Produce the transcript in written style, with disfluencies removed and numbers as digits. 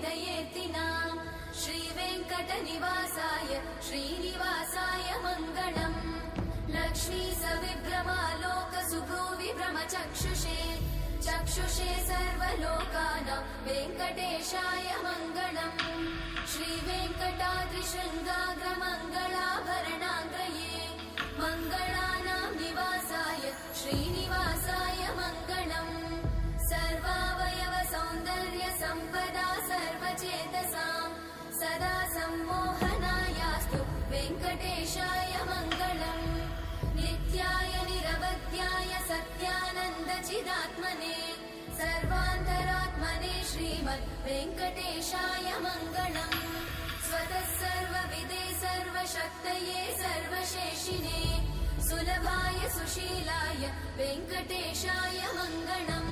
हृदयेतिना श्रीवेङ्कटनिवासाय श्रीनिवासाय मङ्गलम् लक्ष्मी सविभ्रमालोकसुभ्रूविभ्रमचक्षुषे चक्षुषे सर्वलोकानां वेङ्कटेशाय मङ्गलम् श्रीवेङ्कटाद्रिशृङ्गाग्रमङ्गलाभरणाङ्गये मङ्गलानां निवासाय श्रीनिवासाय मङ्गलम् सर्वावयव सौन्दर्य सम्पदा सर्वचेतसां सदा सम्मोहनायास्तु वेङ्कटेशाय मङ्गलम् नित्याय निरवध्याय सत्यानन्दचिदात्मने सर्वान्तरात्मने श्रीमद् वेङ्कटेशाय मङ्गलम् स्वतः सर्वविदे सर्वशक्तये सर्वशेषिने सुलभाय सुशीलाय वेङ्कटेशाय मङ्गलम्।